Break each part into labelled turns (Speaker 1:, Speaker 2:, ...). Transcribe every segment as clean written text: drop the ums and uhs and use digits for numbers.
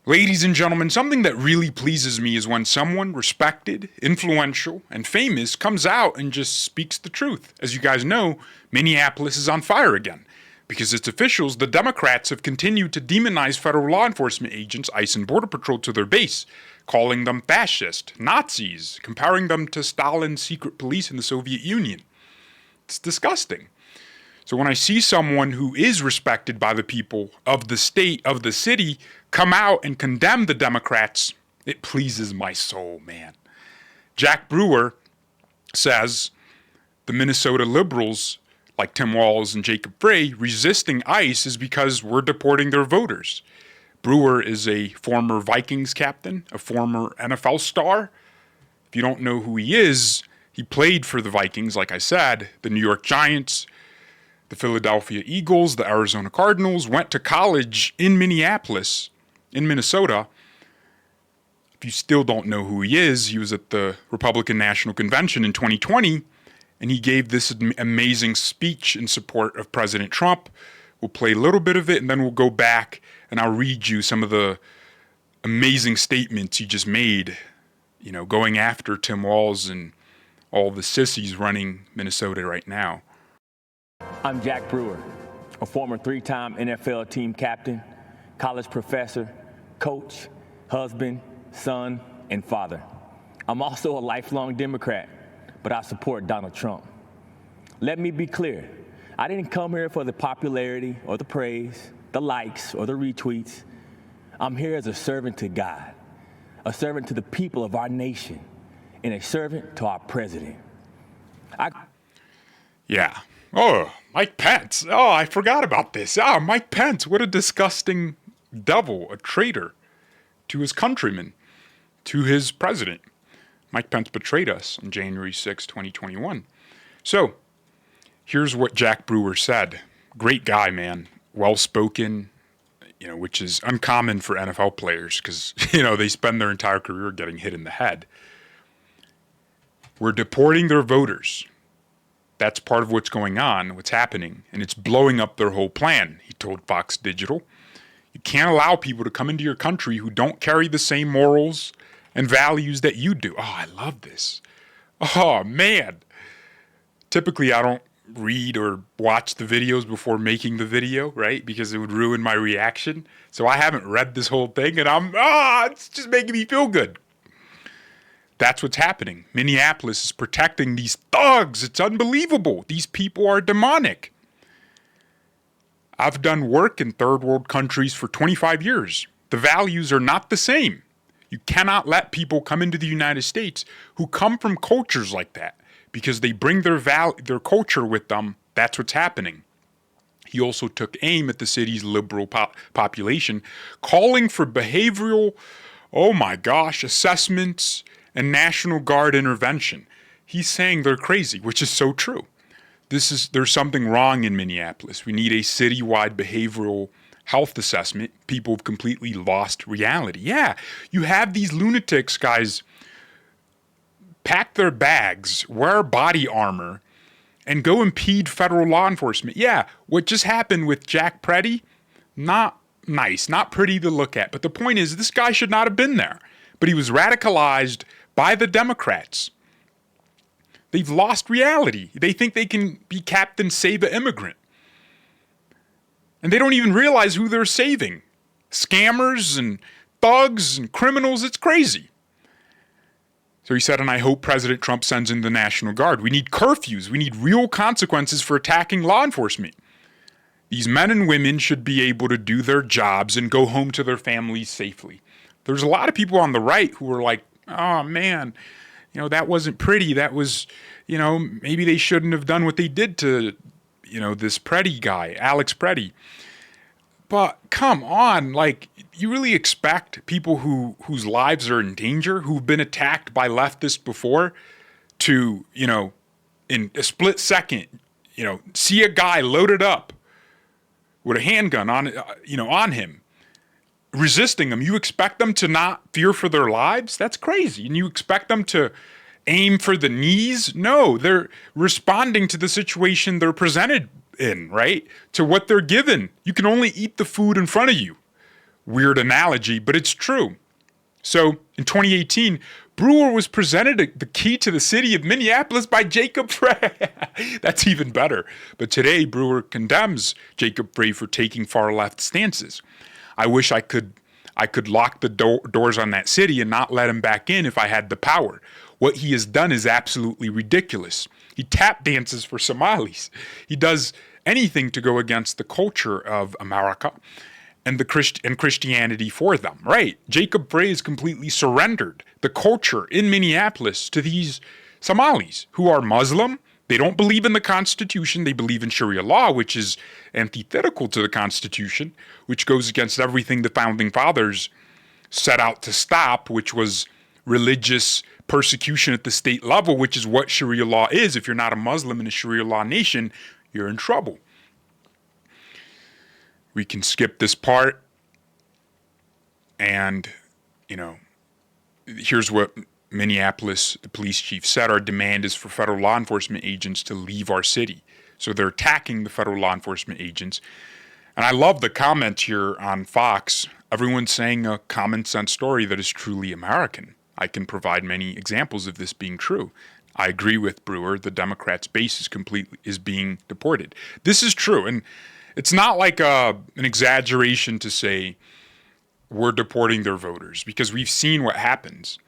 Speaker 1: Ladies and gentlemen, something that really pleases me is when someone respected, influential, and famous comes out and just speaks the truth. As you guys know, Minneapolis is on fire again. Because its officials, the Democrats, have continued to demonize federal law enforcement agents, ICE and Border Patrol, to their base, calling them fascist, Nazis, comparing them to Stalin's secret police in the Soviet Union. It's disgusting. So when I see someone who is respected by the people of the state, of the city, come out and condemn the Democrats, it pleases my soul, man. Jack Brewer says the Minnesota liberals, like Tim Walz and Jacob Frey, resisting ICE is because we're deporting their voters. Brewer is a former Vikings captain, a former NFL star. If you don't know who he is, he played for the Vikings, like I said, the New York Giants, the Philadelphia Eagles, the Arizona Cardinals, went to college in Minneapolis, in Minnesota. If you still don't know who he is, he was at the Republican National Convention in 2020, and he gave this amazing speech in support of President Trump. We'll play a little bit of it, and then we'll go back, and I'll read you some of the amazing statements he just made, going after Tim Walz and all the sissies running Minnesota right now.
Speaker 2: I'm Jack Brewer, a former three-time NFL team captain, college professor, coach, husband, son, and father. I'm also a lifelong Democrat, but I support Donald Trump. Let me be clear. I didn't come here for the popularity or the praise, the likes or the retweets. I'm here as a servant to God, a servant to the people of our nation, and a servant to our president.
Speaker 1: Yeah. Oh, Mike Pence. Oh, I forgot about this. Mike Pence, what a disgusting devil, a traitor to his countrymen, to his president. Mike Pence betrayed us on January 6, 2021. So, here's what Jack Brewer said. Great guy, man. Well-spoken, which is uncommon for NFL players because, they spend their entire career getting hit in the head. We're deporting their voters. That's part of what's going on, what's happening, and it's blowing up their whole plan, he told Fox Digital. You can't allow people to come into your country who don't carry the same morals and values that you do. Oh, I love this. Oh, man. Typically, I don't read or watch the videos before making the video, right? Because it would ruin my reaction. So I haven't read this whole thing, and it's just making me feel good. That's what's happening. Minneapolis is protecting these thugs. It's unbelievable. These people are demonic. I've done work in third world countries for 25 years. The values are not the same. You cannot let people come into the United States who come from cultures like that because they bring their culture with them. That's what's happening. He also took aim at the city's liberal population, calling for behavioral, assessments and National Guard intervention. He's saying they're crazy, which is so true. There's something wrong in Minneapolis. We need a citywide behavioral health assessment. People have completely lost reality. Yeah, you have these lunatics, guys, pack their bags, wear body armor, and go impede federal law enforcement. Yeah, what just happened with Jack Brewer, not nice, not pretty to look at. But the point is, this guy should not have been there. But he was radicalized by the Democrats. They've lost reality. They think they can be Captain Save a Immigrant. And they don't even realize who they're saving. Scammers and thugs and criminals, it's crazy. So he said, and I hope President Trump sends in the National Guard. We need curfews. We need real consequences for attacking law enforcement. These men and women should be able to do their jobs and go home to their families safely. There's a lot of people on the right who are like, oh man, that wasn't pretty. That was, maybe they shouldn't have done what they did to, this Preddy guy, Alex Preddy. But come on, you really expect people whose lives are in danger, who've been attacked by leftists before, to, in a split second, see a guy loaded up with a handgun on him, resisting them. You expect them to not fear for their lives? That's crazy. And you expect them to aim for the knees? No, they're responding to the situation they're presented in, right? To what they're given. You can only eat the food in front of you. weird analogy, but it's true. So in 2018, Brewer was presented the key to the city of Minneapolis by Jacob Frey. That's even better. But today, Brewer condemns Jacob Frey for taking far-left stances. I wish I could lock the doors on that city and not let him back in if I had the power. What he has done is absolutely ridiculous. He tap dances for Somalis. He does anything to go against the culture of America and Christianity for them. Right. Jacob Frey has completely surrendered the culture in Minneapolis to these Somalis who are Muslim. They don't believe in the Constitution. They believe in Sharia law, which is antithetical to the Constitution, which goes against everything the Founding Fathers set out to stop, which was religious persecution at the state level, which is what Sharia law is. If you're not a Muslim in a Sharia law nation, you're in trouble. We can skip this part. And, here's what Minneapolis, the police chief, said. Our demand is for federal law enforcement agents to leave our city. So they're attacking the federal law enforcement agents. And I love the comments here on Fox. Everyone's saying a common sense story that is truly American. I can provide many examples of this being true. I agree with Brewer. The Democrats' base is being deported. This is true. And it's not like an exaggeration to say we're deporting their voters, because we've seen what happens.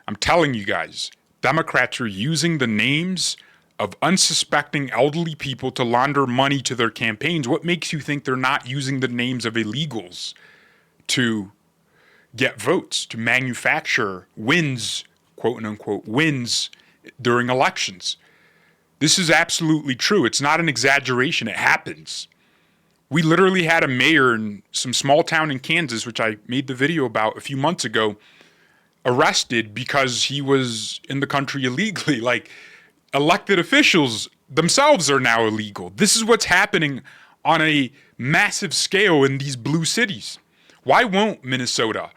Speaker 1: I'm telling you guys, Democrats are using the names of unsuspecting elderly people to launder money to their campaigns. What makes you think they're not using the names of illegals to get votes, to manufacture wins, quote unquote, wins during elections? This is absolutely true. It's not an exaggeration. It happens. We literally had a mayor in some small town in Kansas, which I made the video about a few months ago, arrested because he was in the country illegally. Like, elected officials themselves are now illegal. This is what's happening on a massive scale in these blue cities. Why won't Minnesota,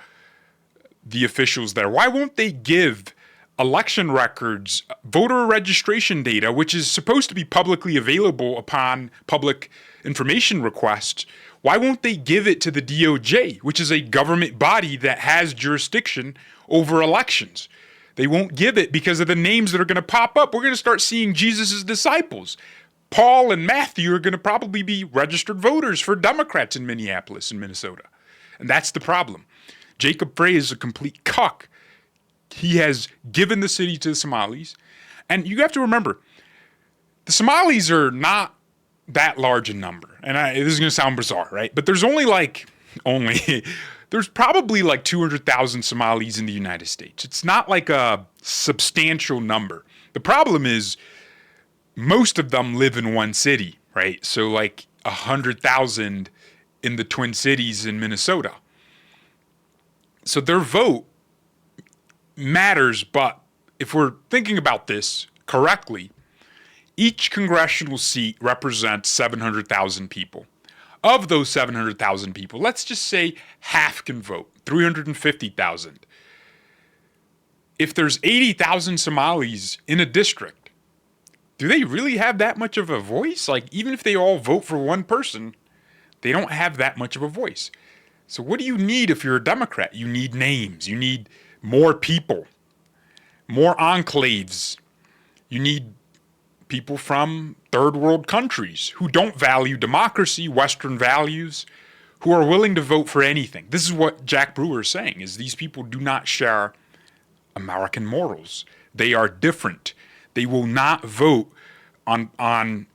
Speaker 1: the officials there, why won't they give election records, voter registration data, which is supposed to be publicly available upon public information request? Why won't they give it to the DOJ, which is a government body that has jurisdiction over elections? They won't give it because of the names that are going to pop up. We're going to start seeing Jesus' disciples. Paul and Matthew are going to probably be registered voters for Democrats in Minneapolis and Minnesota. And that's the problem. Jacob Frey is a complete cuck. He has given the city to the Somalis. And you have to remember, the Somalis are not that large in number. And this is going to sound bizarre, right? But there's there's probably like 200,000 Somalis in the United States. It's not like a substantial number. The problem is most of them live in one city, right? So like 100,000 in the Twin Cities in Minnesota. So their vote matters, but if we're thinking about this correctly, each congressional seat represents 700,000 people. Of those 700,000 people, let's just say half can vote, 350,000. If there's 80,000 Somalis in a district, do they really have that much of a voice? Like, even if they all vote for one person, they don't have that much of a voice. So what do you need if you're a Democrat? You need names. You need more people, more enclaves. You need people from third world countries who don't value democracy, Western values, who are willing to vote for anything. This is what Jack Brewer is saying, is these people do not share American morals. They are different. They will not vote on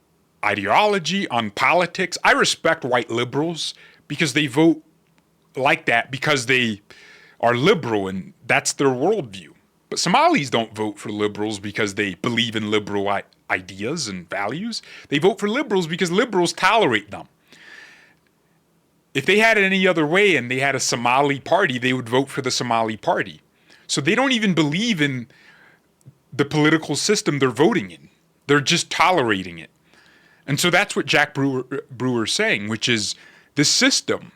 Speaker 1: ideology, on politics. I respect white liberals because they vote like that because they are liberal and that's their worldview. But Somalis don't vote for liberals because they believe in liberal ideas and values. They vote for liberals because liberals tolerate them. If they had it any other way and they had a Somali party, they would vote for the Somali party. So they don't even believe in the political system they're voting in. They're just tolerating it. And so that's what Jack Brewer is saying, which is this system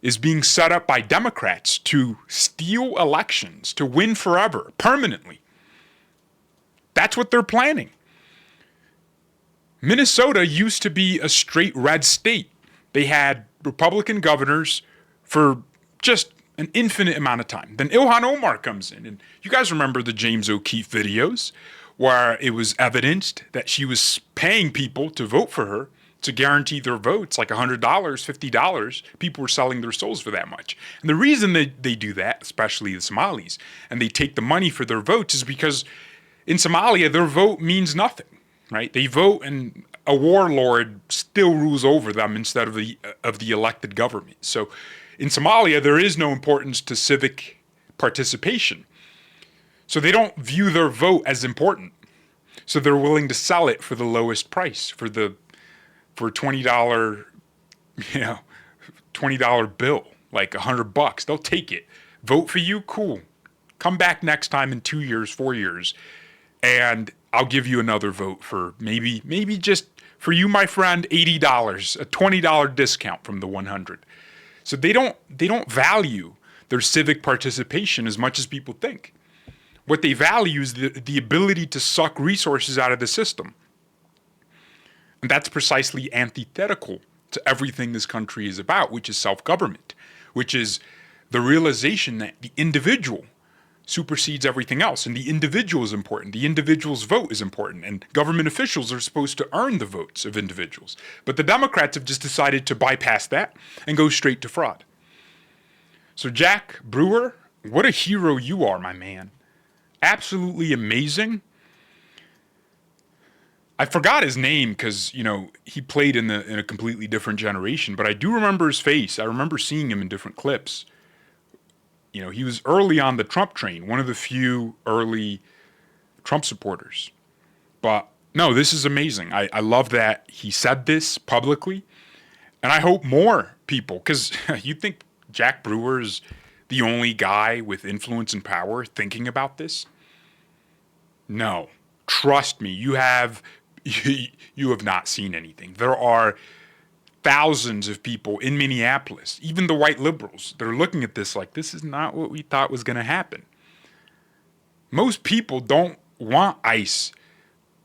Speaker 1: is being set up by Democrats to steal elections, to win forever, permanently. That's what they're planning. Minnesota used to be a straight red state. They had Republican governors for Just an infinite amount of time. Then Ilhan Omar comes in, and you guys remember the James O'Keefe videos where it was evidenced that she was paying people to vote for her to guarantee their votes, like $100, $50. People were selling their souls for that much. And the reason they do that, especially the Somalis, and they take the money for their votes is because in Somalia, their vote means nothing, right? They vote and a warlord still rules over them instead of the elected government. So in Somalia, there is no importance to civic participation. So they don't view their vote as important. So they're willing to sell it for the lowest price, for $20, $20 bill, like $100. They'll take it. Vote for you, cool. Come back next time in 2 years, 4 years, and I'll give you another vote for maybe just for you, my friend, $80, a $20 discount from the 100. So they don't value their civic participation as much as people think. What they value is the ability to suck resources out of the system. And that's precisely antithetical to everything this country is about, which is self-government, which is the realization that the individual supersedes everything else, and the individual is important. The individual's vote is important, and government officials are supposed to earn the votes of individuals. But the Democrats have just decided to bypass that and go straight to fraud. So Jack Brewer, what a hero you are, my man. Absolutely amazing. I forgot his name because, he played in a completely different generation, but I do remember his face. I remember seeing him in different clips. He was early on the Trump train, one of the few early Trump supporters. But no, this is amazing. I love that he said this publicly, and I hope more people, because you think Jack Brewer is the only guy with influence and power thinking about this? No, trust me, you have not seen anything. There are thousands of people in Minneapolis, even the white liberals, they're looking at this like, this is not what we thought was going to happen. Most people don't want ICE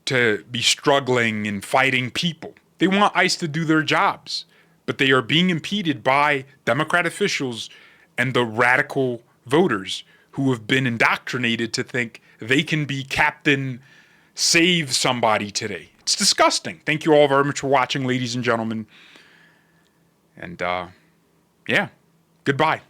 Speaker 1: to be struggling and fighting people. They want ICE to do their jobs, but they are being impeded by Democrat officials and the radical voters who have been indoctrinated to think they can be Captain Save Somebody today. It's disgusting. Thank you all very much for watching, ladies and gentlemen. And, goodbye.